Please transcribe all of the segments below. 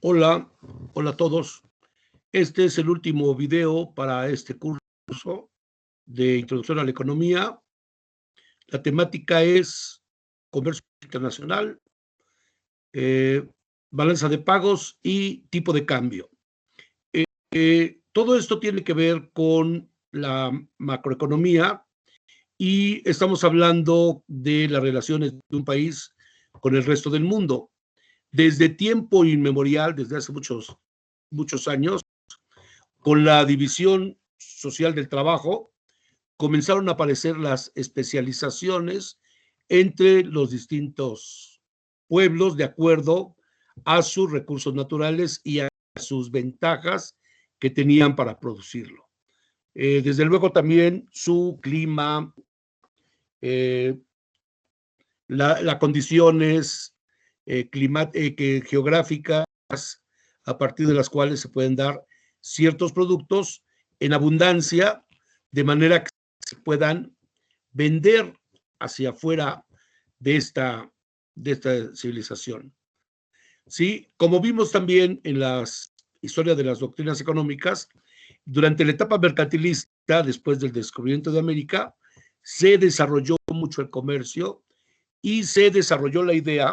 Hola, hola a todos. Este es el último video para este curso de Introducción a la Economía. La temática es comercio internacional, eh, balanza de pagos y tipo de cambio. Todo esto tiene que ver con la macroeconomía y estamos hablando de las relaciones de un país con el resto del mundo. Desde tiempo inmemorial, desde hace muchos años, con la división social del trabajo, comenzaron a aparecer las especializaciones entre los distintos pueblos de acuerdo a sus recursos naturales y a sus ventajas que tenían para producirlo. Desde luego también su clima, las condiciones geográficas a partir de las cuales se pueden dar ciertos productos en abundancia, de manera que se puedan vender hacia afuera de esta civilización. ¿Sí? Como vimos también en las historias de las doctrinas económicas, durante la etapa mercantilista, después del descubrimiento de América, se desarrolló mucho el comercio y se desarrolló la idea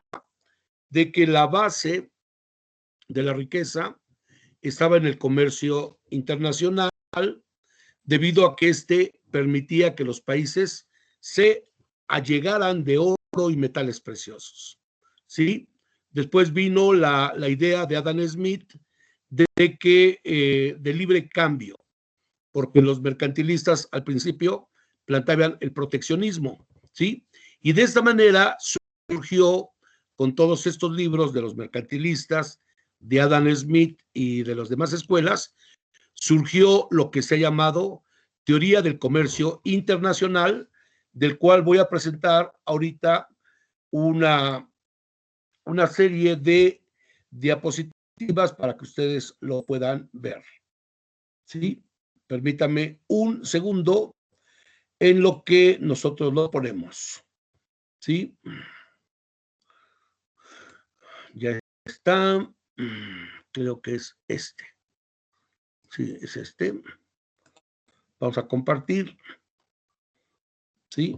de que la base de la riqueza estaba en el comercio internacional, debido a que este permitía que los países se allegaran de oro y metales preciosos. ¿Sí? Después vino la idea de Adam Smith de que de libre cambio, porque los mercantilistas al principio planteaban el proteccionismo, ¿sí? Y de esta manera surgió, con todos estos libros de los mercantilistas, de Adam Smith y de las demás escuelas, surgió lo que se ha llamado teoría del comercio internacional, del cual voy a presentar ahorita una serie de diapositivas para que ustedes lo puedan ver. ¿Sí? Permítame un segundo en lo que nosotros lo ponemos. ¿Sí? Ya está. Creo que es este. Sí, es este. Vamos a compartir. ¿Sí?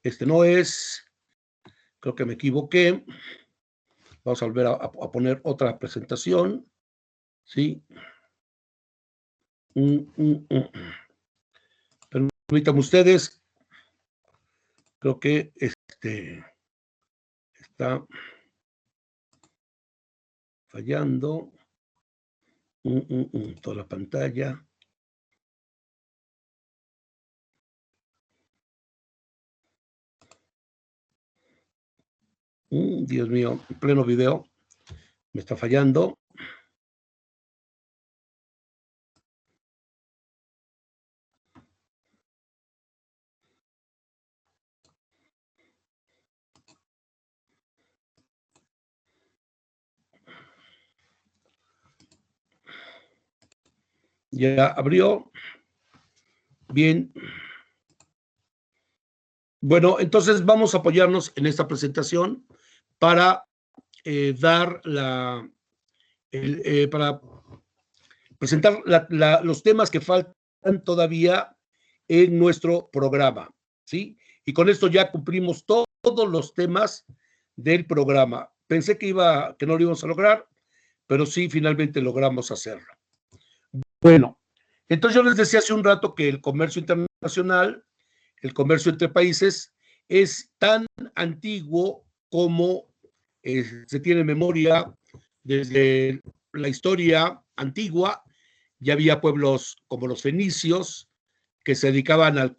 Este no es. Creo que me equivoqué. Vamos a volver a poner otra presentación. ¿Sí? Permítanme ustedes. Creo que está fallando. Toda la pantalla. Dios mío, en pleno video. Me está fallando. Ya abrió. Bien. Bueno, entonces vamos a apoyarnos en esta presentación para dar para presentar los temas que faltan todavía en nuestro programa, ¿sí? Y con esto ya cumplimos todos los temas del programa. Pensé que no lo íbamos a lograr, pero sí, finalmente logramos hacerlo. Bueno, entonces yo les decía hace un rato que el comercio internacional, el comercio entre países, es tan antiguo como se tiene memoria desde la historia antigua. Ya había pueblos como los fenicios que se dedicaban al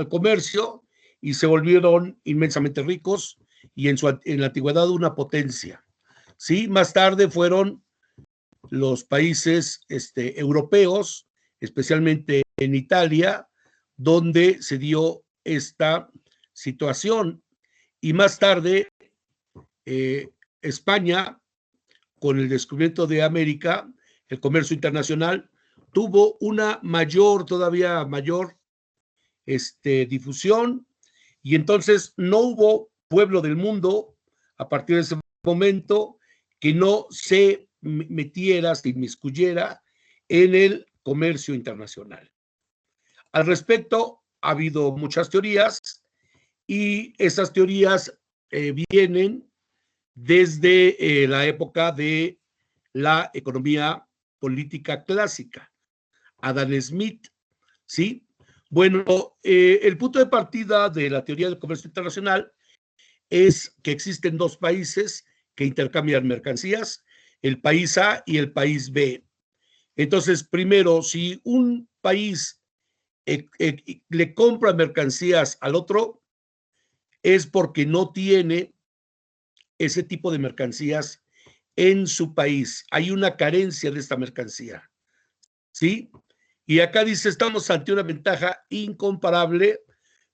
comercio y se volvieron inmensamente ricos y en la antigüedad una potencia. Sí, más tarde fueron los países europeos, especialmente en Italia, donde se dio esta situación. Y más tarde, España, con el descubrimiento de América, el comercio internacional, tuvo una todavía mayor difusión, y entonces no hubo pueblo del mundo a partir de ese momento que no se metiera, se inmiscuyera en el comercio internacional. Al respecto, ha habido muchas teorías y esas teorías vienen desde la época de la economía política clásica. Adam Smith, ¿sí? Bueno, el punto de partida de la teoría del comercio internacional es que existen dos países que intercambian mercancías, el país A y el país B. Entonces, primero, si un país le compra mercancías al otro, es porque no tiene ese tipo de mercancías en su país. Hay una carencia de esta mercancía, ¿sí? Y acá dice, estamos ante una ventaja incomparable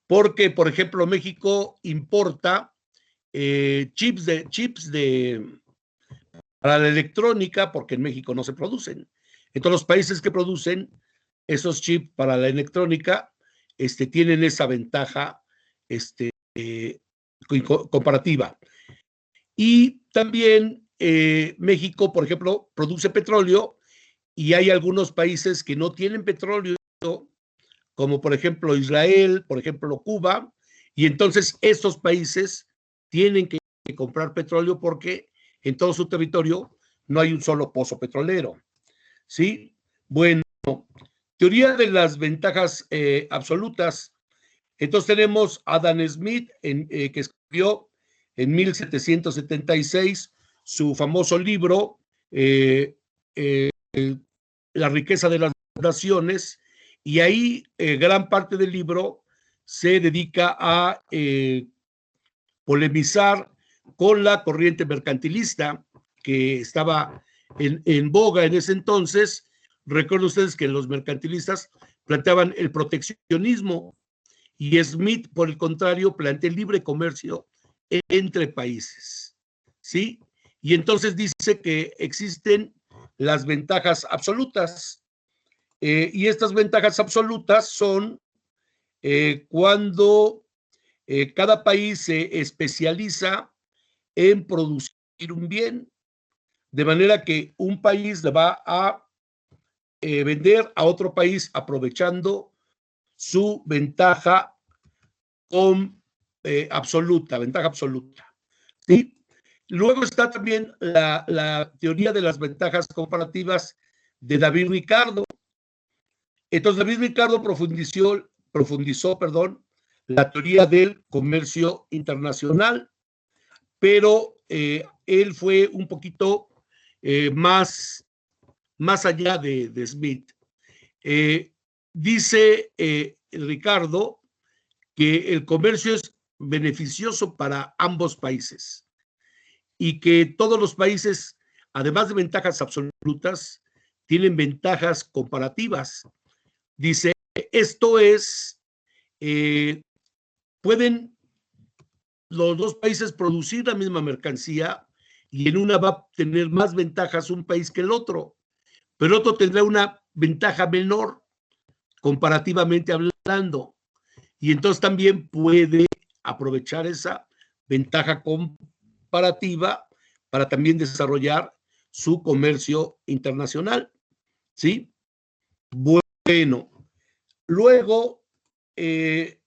porque, por ejemplo, México importa chips para la electrónica, porque en México no se producen. Entonces, los países que producen esos chips para la electrónica tienen esa ventaja comparativa. Y también México, por ejemplo, produce petróleo y hay algunos países que no tienen petróleo, como por ejemplo Israel, por ejemplo Cuba, y entonces estos países tienen que comprar petróleo porque en todo su territorio no hay un solo pozo petrolero. ¿Sí? Bueno, teoría de las ventajas absolutas. Entonces tenemos a Adam Smith, que escribió en 1776 su famoso libro, La riqueza de las naciones, y ahí gran parte del libro se dedica a polemizar con la corriente mercantilista que estaba en boga en ese entonces. Recuerden ustedes que los mercantilistas planteaban el proteccionismo y Smith, por el contrario, plantea el libre comercio entre países, ¿sí? Y entonces dice que existen las ventajas absolutas, y estas ventajas absolutas son cuando cada país se especializa en producir un bien, de manera que un país le va a vender a otro país aprovechando su ventaja absoluta, ventaja absoluta. ¿Sí? Luego está también la teoría de las ventajas comparativas de David Ricardo. Entonces, David Ricardo profundizó, la teoría del comercio internacional, pero él fue un poquito más allá de Smith. Dice Ricardo que el comercio es beneficioso para ambos países y que todos los países, además de ventajas absolutas, tienen ventajas comparativas. Dice, esto es, pueden los dos países producir la misma mercancía y en una va a tener más ventajas un país que el otro, pero el otro tendrá una ventaja menor comparativamente hablando. Y entonces también puede aprovechar esa ventaja comparativa para también desarrollar su comercio internacional. ¿Sí? Bueno, luego, en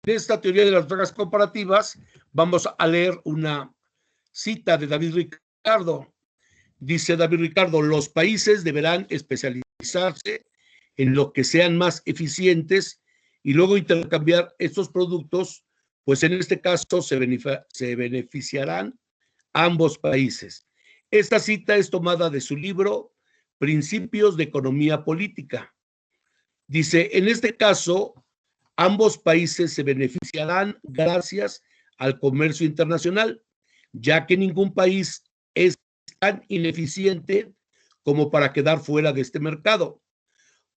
esta teoría de las ventajas comparativas, vamos a leer una cita de David Ricardo. Dice David Ricardo, los países deberán especializarse en lo que sean más eficientes y luego intercambiar estos productos, pues en este caso se beneficiarán ambos países. Esta cita es tomada de su libro Principios de Economía Política. Dice, en este caso, ambos países se beneficiarán gracias al comercio internacional, ya que ningún país es tan ineficiente como para quedar fuera de este mercado.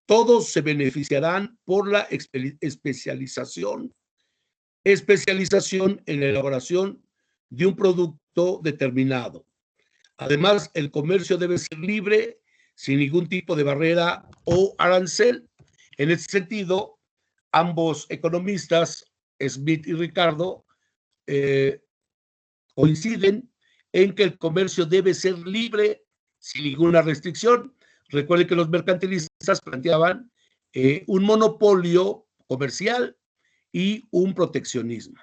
Todos se beneficiarán por la especialización en la elaboración de un producto determinado. Además, el comercio debe ser libre, sin ningún tipo de barrera o arancel. En este sentido, ambos economistas, Smith y Ricardo, coinciden en que el comercio debe ser libre sin ninguna restricción. Recuerden que los mercantilistas planteaban un monopolio comercial y un proteccionismo.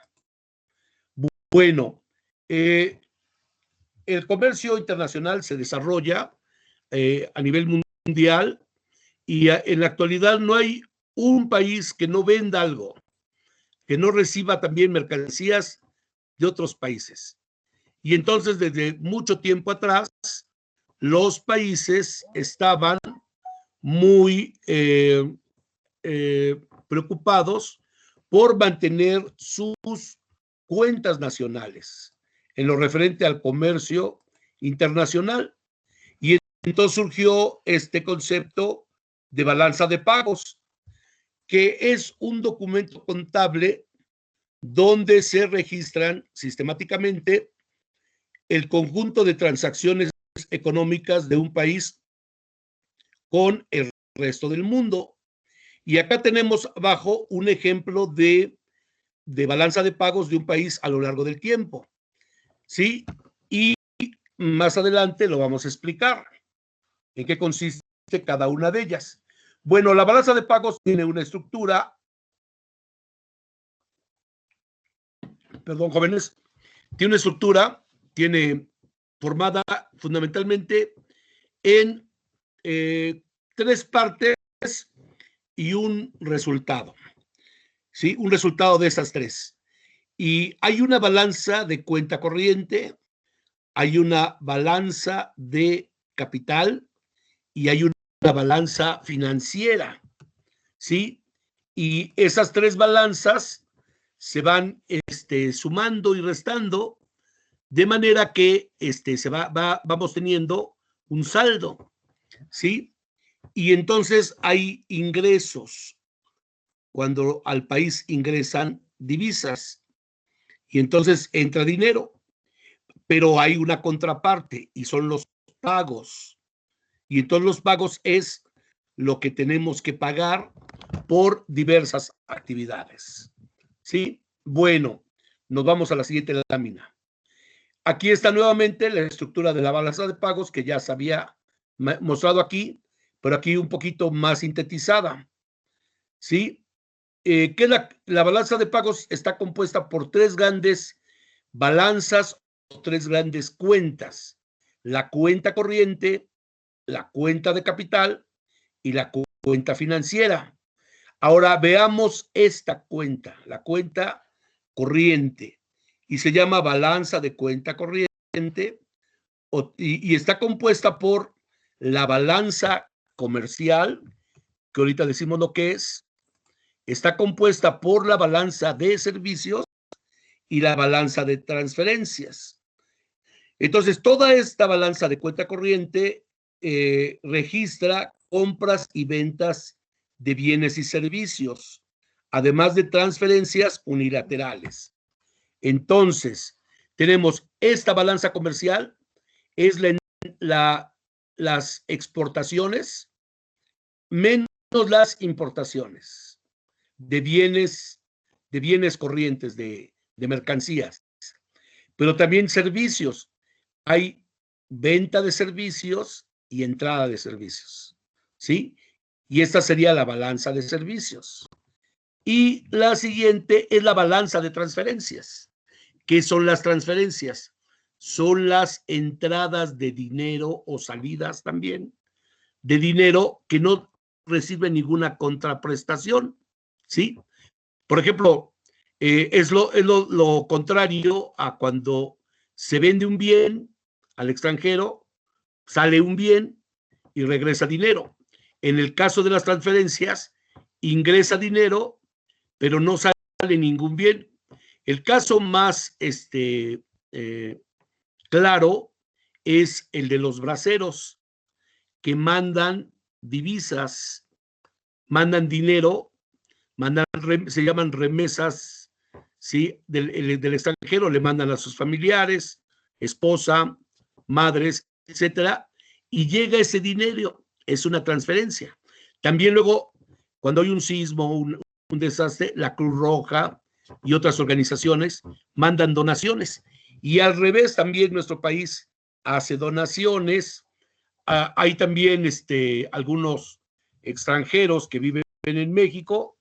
Bueno, el comercio internacional se desarrolla a nivel mundial y en la actualidad no hay un país que no venda algo, que no reciba también mercancías de otros países. Y entonces, desde mucho tiempo atrás, los países estaban muy preocupados por mantener sus cuentas nacionales en lo referente al comercio internacional. Y entonces surgió este concepto de balanza de pagos, que es un documento contable donde se registran sistemáticamente el conjunto de transacciones económicas de un país con el resto del mundo. Y acá tenemos abajo un ejemplo de balanza de pagos de un país a lo largo del tiempo, ¿sí? Y más adelante lo vamos a explicar en qué consiste cada una de ellas. Bueno, la balanza de pagos tiene una estructura, perdón, jóvenes, tiene una estructura, tiene formada fundamentalmente en 3 partes y un resultado, ¿sí? Un resultado de esas 3. Y hay una balanza de cuenta corriente, hay una balanza de capital y hay una balanza financiera, ¿sí? Y esas 3 balanzas se van sumando y restando, de manera que vamos teniendo un saldo, ¿sí? Y entonces hay ingresos, cuando al país ingresan divisas, y entonces entra dinero, pero hay una contraparte, y son los pagos. Y entonces los pagos es lo que tenemos que pagar por diversas actividades, ¿sí? Bueno, nos vamos a la siguiente lámina. Aquí está nuevamente la estructura de la balanza de pagos que ya se había mostrado aquí, pero aquí un poquito más sintetizada, ¿sí? Que la balanza de pagos está compuesta por 3 grandes balanzas o 3 grandes cuentas: la cuenta corriente, la cuenta de capital y la cuenta financiera. Ahora veamos esta cuenta, la cuenta corriente, y se llama balanza de cuenta corriente, y está compuesta por la balanza comercial, que ahorita decimos lo que es, está compuesta por la balanza de servicios y la balanza de transferencias. Entonces, toda esta balanza de cuenta corriente registra compras y ventas de bienes y servicios, además de transferencias unilaterales. Entonces, tenemos esta balanza comercial, es las exportaciones menos las importaciones de bienes corrientes, de mercancías, pero también servicios. Hay venta de servicios y entrada de servicios, ¿sí? Y esta sería la balanza de servicios. Y la siguiente es la balanza de transferencias. ¿Qué son las transferencias? Son las entradas de dinero o salidas también de dinero que no recibe ninguna contraprestación, ¿sí? Por ejemplo, es lo contrario a cuando se vende un bien al extranjero, sale un bien y regresa dinero. En el caso de las transferencias, ingresa dinero, pero no sale ningún bien. El caso más claro es el de los braceros, que mandan divisas, mandan dinero, se llaman remesas, ¿sí? Del extranjero, le mandan a sus familiares, esposa, madres, etcétera, y llega ese dinero, es una transferencia. También luego, cuando hay un sismo, un desastre, la Cruz Roja y otras organizaciones mandan donaciones, Y al revés, también nuestro país hace donaciones. Hay también algunos extranjeros que viven en México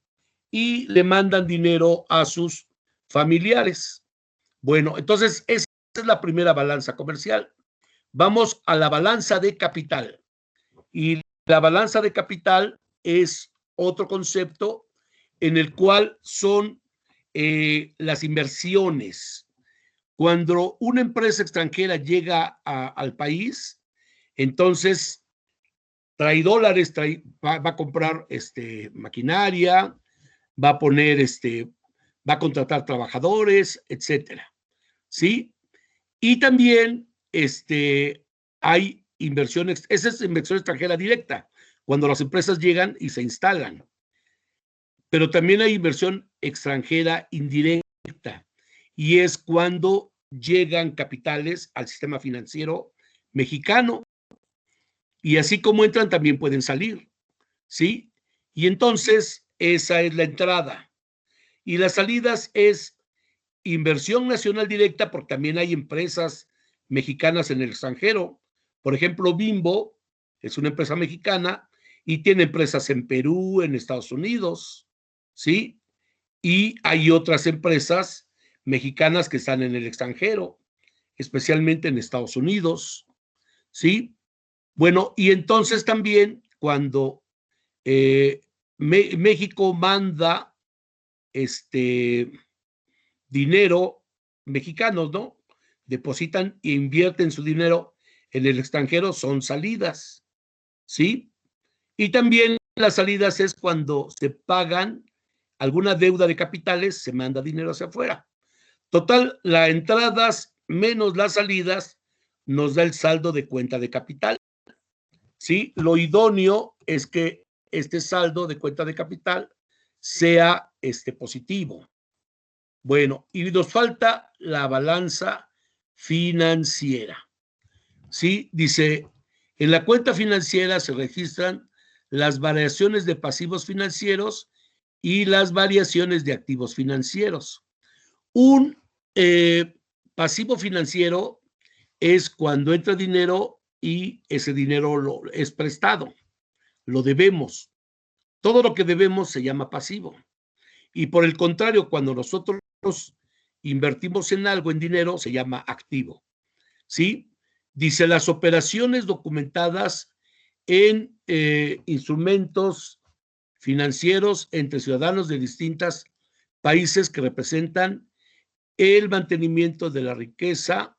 y le mandan dinero a sus familiares. Bueno, entonces esa es la primera balanza comercial. Vamos a la balanza de capital. Y la balanza de capital es otro concepto en el cual son las inversiones. Cuando una empresa extranjera llega al país, entonces trae dólares, va a comprar maquinaria, va a poner, va a contratar trabajadores, etcétera. ¿Sí? Y también hay inversiones, esa es inversión extranjera directa, cuando las empresas llegan y se instalan. Pero también hay inversión extranjera indirecta, y es cuando llegan capitales al sistema financiero mexicano, y así como entran también pueden salir, ¿sí? Y entonces esa es la entrada. Y las salidas es inversión nacional directa, porque también hay empresas mexicanas en el extranjero. Por ejemplo, Bimbo es una empresa mexicana y tiene empresas en Perú, en Estados Unidos, ¿sí? Y hay otras empresas mexicanas que están en el extranjero, especialmente en Estados Unidos, ¿sí? Bueno, y entonces también cuando México manda dinero, mexicanos, ¿no? Depositan e invierten su dinero en el extranjero, son salidas, ¿sí? Y también las salidas es cuando se pagan alguna deuda de capitales, se manda dinero hacia afuera. Total, las entradas menos las salidas nos da el saldo de cuenta de capital, ¿sí? Lo idóneo es que este saldo de cuenta de capital sea positivo. Bueno, y nos falta la balanza financiera. ¿Sí? Dice, en la cuenta financiera se registran las variaciones de pasivos financieros y las variaciones de activos financieros. Un pasivo financiero es cuando entra dinero y ese dinero es prestado, lo debemos. Todo lo que debemos se llama pasivo. Y por el contrario, cuando nosotros invertimos en algo, en dinero, se llama activo. ¿Sí? Dice, las operaciones documentadas en instrumentos financieros entre ciudadanos de distintos países que representan el mantenimiento de la riqueza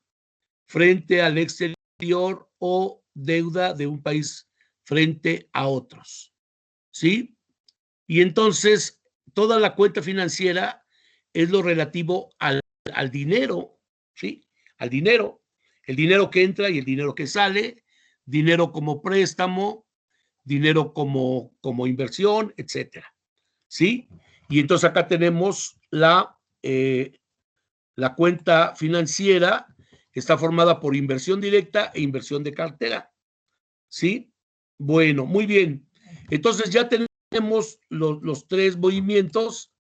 frente al exterior o deuda de un país frente a otros. ¿Sí? Y entonces, toda la cuenta financiera es lo relativo al dinero, ¿sí? Al dinero, el dinero que entra y el dinero que sale, dinero como préstamo, dinero como inversión, etcétera, ¿sí? Y entonces acá tenemos la cuenta financiera, que está formada por inversión directa e inversión de cartera, ¿sí? Bueno, muy bien. Entonces ya tenemos los tres movimientos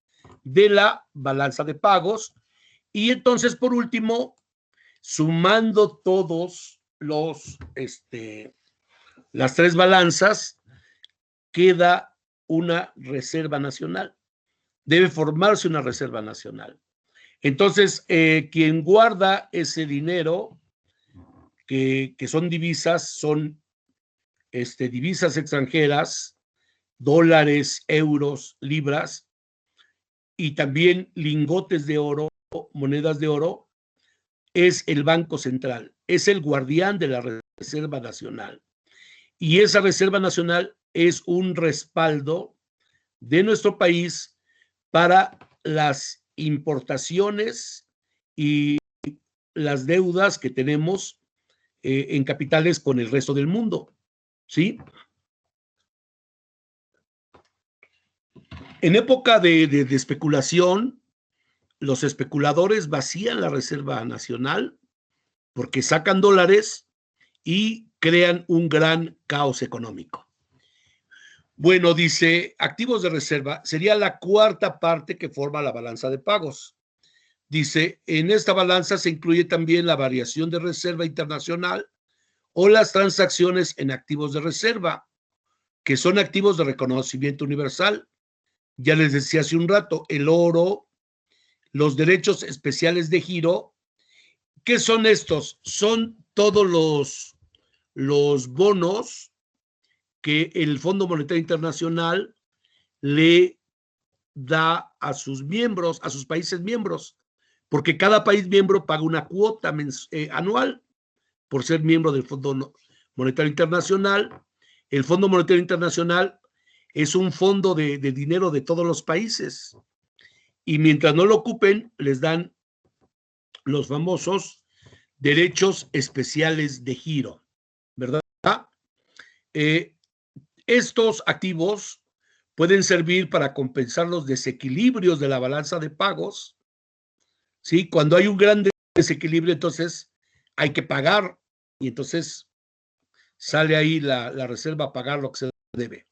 de la balanza de pagos, y entonces por último, sumando todos las tres balanzas, queda una reserva nacional. Debe formarse una reserva nacional. Entonces, quien guarda ese dinero, que son divisas, son divisas extranjeras, dólares, euros, libras, y también lingotes de oro, monedas de oro, es el Banco Central, es el guardián de la Reserva Nacional. Y esa Reserva Nacional es un respaldo de nuestro país para las importaciones y las deudas que tenemos en capitales con el resto del mundo, ¿sí? En época de especulación, los especuladores vacían la Reserva Nacional porque sacan dólares y crean un gran caos económico. Bueno, dice, activos de reserva sería la cuarta parte que forma la balanza de pagos. Dice, en esta balanza se incluye también la variación de reserva internacional o las transacciones en activos de reserva, que son activos de reconocimiento universal. Ya les decía hace un rato, el oro, los derechos especiales de giro. ¿Qué son estos? Son todos los bonos que el Fondo Monetario Internacional le da a sus miembros, a sus países miembros, porque cada país miembro paga una cuota anual por ser miembro del Fondo Monetario Internacional. El Fondo Monetario Internacional es un fondo de dinero de todos los países y mientras no lo ocupen, les dan los famosos derechos especiales de giro, ¿verdad? Estos activos pueden servir para compensar los desequilibrios de la balanza de pagos, ¿sí? Cuando hay un gran desequilibrio, entonces hay que pagar y entonces sale ahí la reserva a pagar lo que se debe.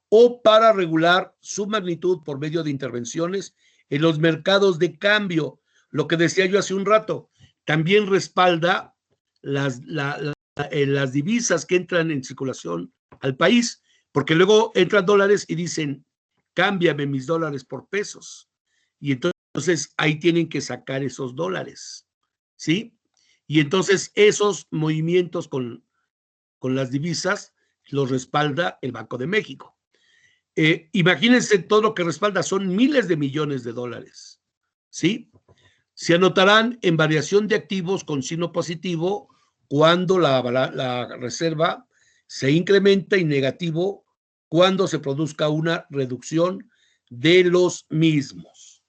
O para regular su magnitud por medio de intervenciones en los mercados de cambio. Lo que decía yo hace un rato, también respalda las divisas que entran en circulación al país, porque luego entran dólares y dicen, cámbiame mis dólares por pesos. Y entonces ahí tienen que sacar esos dólares, ¿sí? Y entonces esos movimientos con las divisas los respalda el Banco de México. Imagínense todo lo que respalda, son miles de millones de dólares, ¿sí? Se anotarán en variación de activos con signo positivo cuando la reserva se incrementa y negativo cuando se produzca una reducción de los mismos.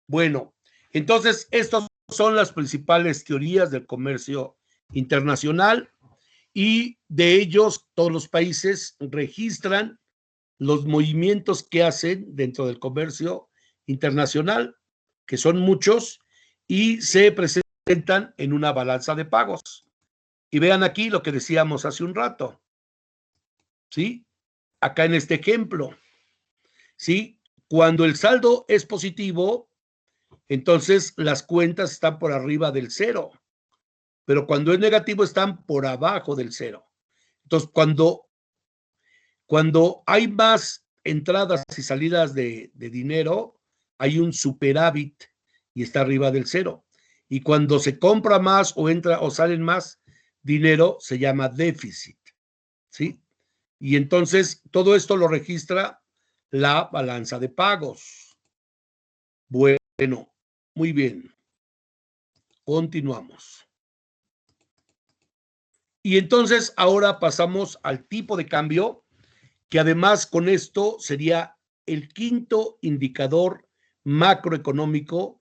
Bueno, entonces estas son las principales teorías del comercio internacional y de ellos todos los países registran los movimientos que hacen dentro del comercio internacional, que son muchos, y se presentan en una balanza de pagos. Y vean aquí lo que decíamos hace un rato, ¿sí? Acá en este ejemplo, ¿sí? Cuando el saldo es positivo, entonces las cuentas están por arriba del cero, pero cuando es negativo están por abajo del cero. Entonces, cuando hay más entradas y salidas de dinero, hay un superávit y está arriba del cero. Y cuando se compra más o entra o salen más dinero, se llama déficit, ¿sí? Y entonces todo esto lo registra la balanza de pagos. Bueno, muy bien. Continuamos. Y entonces ahora pasamos al tipo de cambio, que además con esto sería el quinto indicador macroeconómico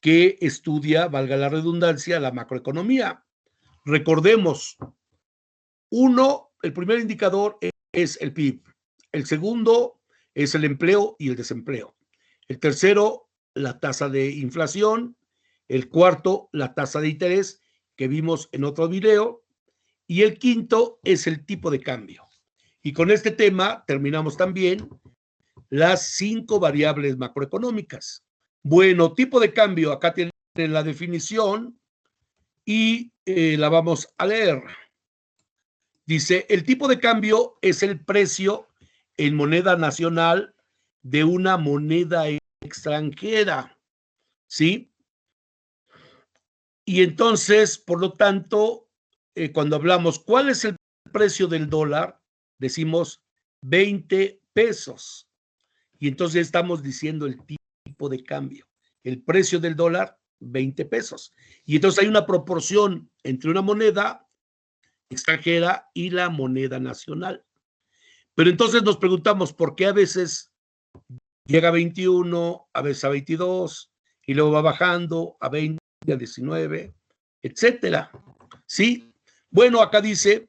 que estudia, valga la redundancia, la macroeconomía. Recordemos, el primer indicador es el PIB, el segundo es el empleo y el desempleo, el tercero, la tasa de inflación, el cuarto, la tasa de interés que vimos en otro video, y el quinto es el tipo de cambio. Y con este tema terminamos también las 5 variables macroeconómicas. Bueno, tipo de cambio, acá tienen la definición y la vamos a leer. Dice, el tipo de cambio es el precio en moneda nacional de una moneda extranjera, ¿sí? Y entonces, por lo tanto, cuando hablamos, ¿cuál es el precio del dólar? Decimos 20 pesos. Y entonces estamos diciendo el tipo de cambio. El precio del dólar, 20 pesos. Y entonces hay una proporción entre una moneda extranjera y la moneda nacional. Pero entonces nos preguntamos por qué a veces llega a 21, a veces a 22, y luego va bajando a 20, a 19, etcétera. ¿Sí? Bueno, acá dice,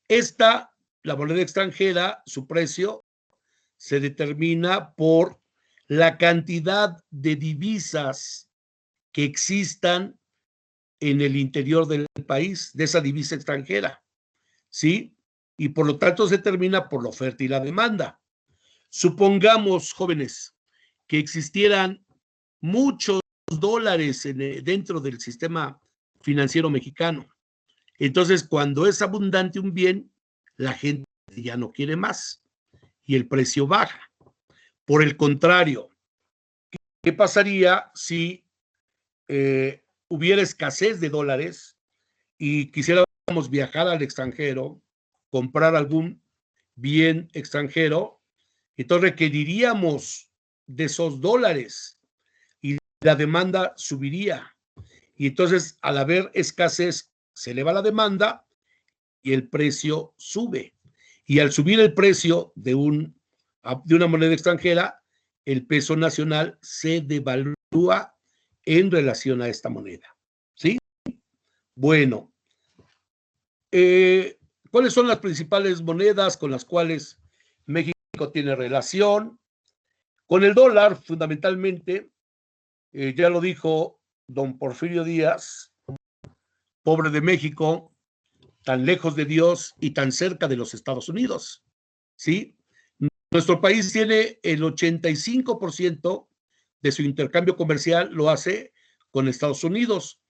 la moneda extranjera, su precio se determina por la cantidad de divisas que existan en el interior del país, de esa divisa extranjera, ¿sí? Y por lo tanto se determina por la oferta y la demanda. Supongamos, jóvenes, que existieran muchos dólares dentro del sistema financiero mexicano. Entonces, cuando es abundante un bien, la gente ya no quiere más y el precio baja. Por el contrario, ¿qué pasaría si hubiera escasez de dólares y quisiéramos viajar al extranjero, comprar algún bien extranjero? Entonces requeriríamos de esos dólares y la demanda subiría. Y entonces, al haber escasez, se eleva la demanda y el precio sube. Y al subir el precio de una moneda extranjera, el peso nacional se devalúa en relación a esta moneda. ¿Sí? Bueno, ¿cuáles son las principales monedas con las cuales México tiene relación? Con el dólar, fundamentalmente, ya lo dijo don Porfirio Díaz, pobre de México, tan lejos de Dios y tan cerca de los Estados Unidos. ¿Sí? Nuestro país tiene el 85% de su intercambio comercial lo hace con Estados Unidos.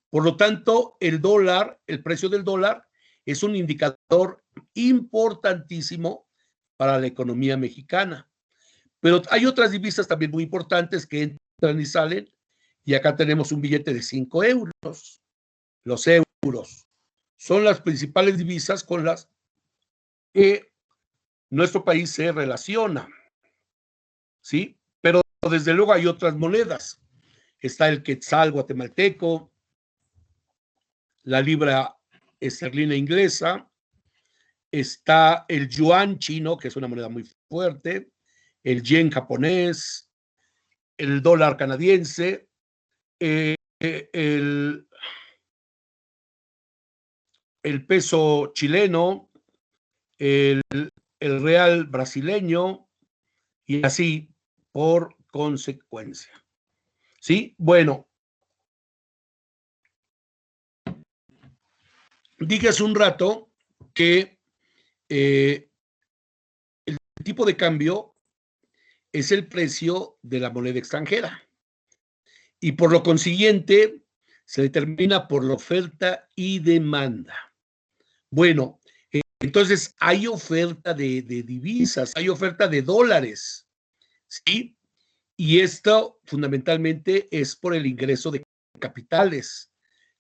Por lo tanto, el dólar, el precio del dólar, es un indicador importantísimo para la economía mexicana. Pero hay otras divisas también muy importantes que entran y salen, y acá tenemos un billete de 5 euros. Los euros son las principales divisas con las que nuestro país se relaciona, ¿sí? Pero desde luego hay otras monedas. Está el quetzal guatemalteco, la libra esterlina inglesa, está el yuan chino, que es una moneda muy fuerte, el yen japonés, el dólar canadiense, el peso chileno, el real brasileño y así por consecuencia. ¿Sí? Bueno, dije hace un rato que el tipo de cambio es el precio de la moneda extranjera y por lo consiguiente se determina por la oferta y demanda. Bueno, entonces hay oferta de divisas, hay oferta de dólares, ¿sí? Y esto fundamentalmente es por el ingreso de capitales,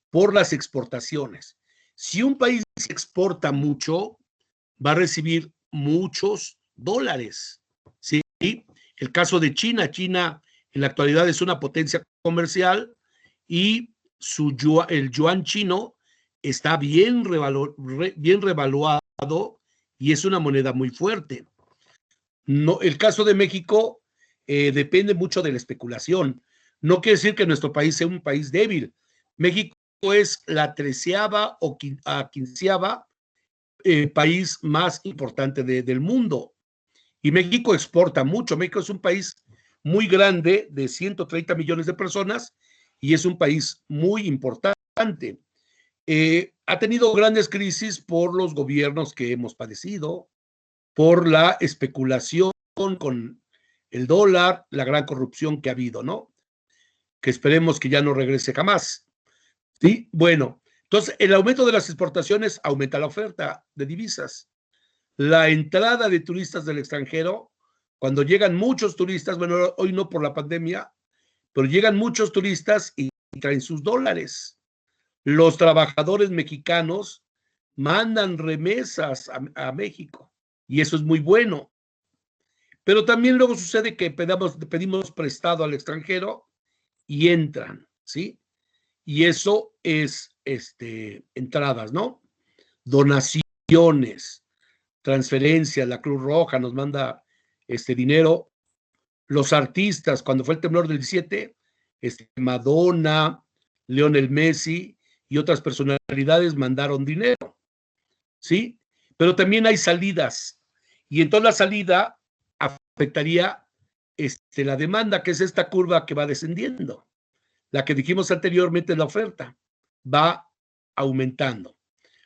por las exportaciones. Si un país exporta mucho, va a recibir muchos dólares, ¿sí? El caso de China, China en la actualidad es una potencia comercial y el yuan chino está bien revaluado y es una moneda muy fuerte. No, el caso de México depende mucho de la especulación. No quiere decir que nuestro país sea un país débil. México es la 13ª o 15ª país más importante del mundo. Y México exporta mucho. México es un país muy grande de 130 millones de personas y es un país muy importante. Ha tenido grandes crisis por los gobiernos que hemos padecido, por la especulación con el dólar, la gran corrupción que ha habido, ¿no? Que esperemos que ya no regrese jamás. ¿Sí? Bueno, entonces el aumento de las exportaciones aumenta la oferta de divisas. La entrada de turistas del extranjero, cuando llegan muchos turistas, bueno, hoy no por la pandemia, pero llegan muchos turistas y traen sus dólares. Los trabajadores mexicanos mandan remesas a México y eso es muy bueno. Pero también luego sucede que pedimos prestado al extranjero y entran, ¿sí? Y eso es entradas, ¿no? Donaciones, transferencias, la Cruz Roja nos manda dinero. Los artistas, cuando fue el temblor del 17, Madonna, Lionel Messi y otras personalidades mandaron dinero, ¿sí? Pero también hay salidas y entonces la salida afectaría la demanda, que es esta curva que va descendiendo. La que dijimos anteriormente es la oferta, va aumentando.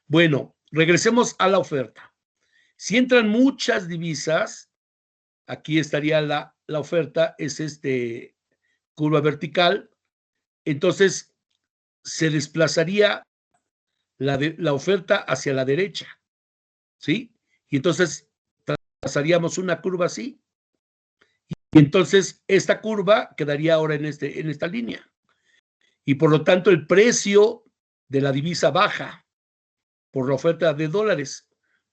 Bueno, regresemos a la oferta. Si entran muchas divisas, aquí estaría la oferta, es curva vertical, entonces se desplazaría la oferta hacia la derecha, ¿sí? Y entonces trazaríamos una curva así. Y entonces esta curva quedaría ahora en esta línea. Y por lo tanto el precio de la divisa baja por la oferta de dólares,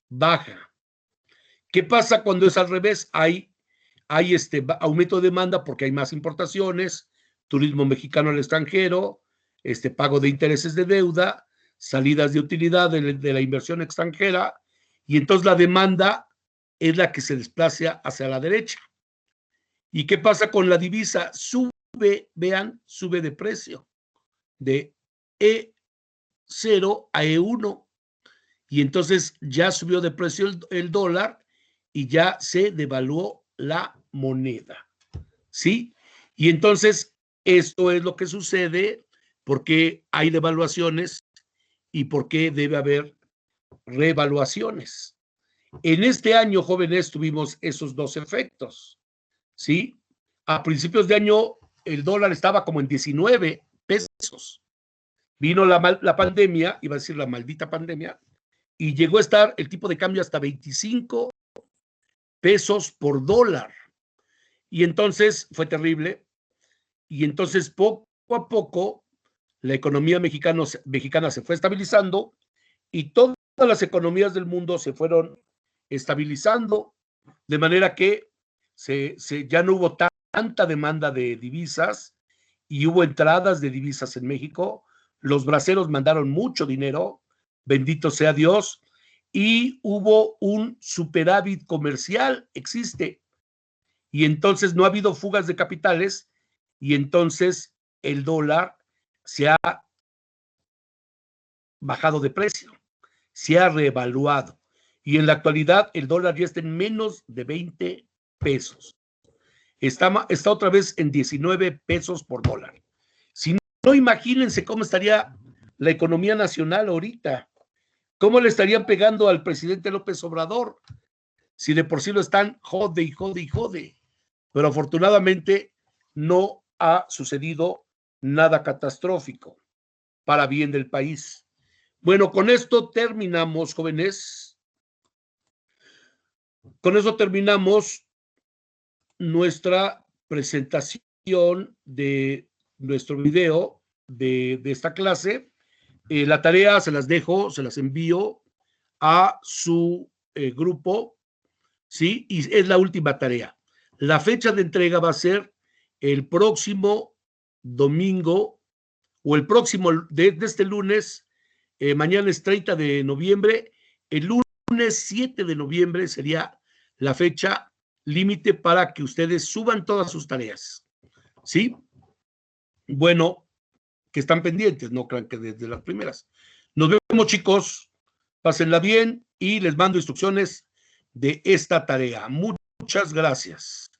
baja. ¿Qué pasa cuando es al revés? Hay aumento de demanda porque hay más importaciones, turismo mexicano al extranjero, pago de intereses de deuda, salidas de utilidad de la inversión extranjera, y entonces la demanda es la que se desplaza hacia la derecha. ¿Y qué pasa con la divisa? Sube, vean, sube de precio, de E0 a E1, y entonces ya subió de precio el dólar y ya se devaluó la moneda, ¿sí? Y entonces esto es lo que sucede porque hay devaluaciones y porque debe haber revaluaciones. En este año, jóvenes, tuvimos esos dos efectos, ¿sí? A principios de año el dólar estaba como en 19 pesos. Vino la pandemia, iba a decir la maldita pandemia, y llegó a estar el tipo de cambio hasta 25 pesos por dólar. Y entonces fue terrible. Y entonces poco a poco la economía mexicana se fue estabilizando y todas las economías del mundo se fueron estabilizando, de manera que ya no hubo tanta demanda de divisas y hubo entradas de divisas en México. Los braceros mandaron mucho dinero, bendito sea Dios, y hubo un superávit comercial, existe, y entonces no ha habido fugas de capitales, y entonces el dólar se ha bajado de precio, se ha reevaluado, y en la actualidad el dólar ya está en menos de 20 pesos. Está otra vez en 19 pesos por dólar. Si no, imagínense cómo estaría la economía nacional ahorita. ¿Cómo le estarían pegando al presidente López Obrador? Si de por sí lo están jode y jode y jode. Pero afortunadamente no ha sucedido nada catastrófico para bien del país. Bueno, con esto terminamos, jóvenes. Con eso terminamos nuestra presentación de nuestro video de esta clase. La tarea se las dejo, se las envío a su grupo, ¿sí? Y es la última tarea. La fecha de entrega va a ser el próximo domingo o el próximo de este lunes. Mañana es 30 de noviembre. El lunes 7 de noviembre sería la fecha límite para que ustedes suban todas sus tareas, ¿sí? Bueno, que están pendientes, no crean que desde las primeras. Nos vemos, chicos, pásenla bien y les mando instrucciones de esta tarea. Muchas gracias.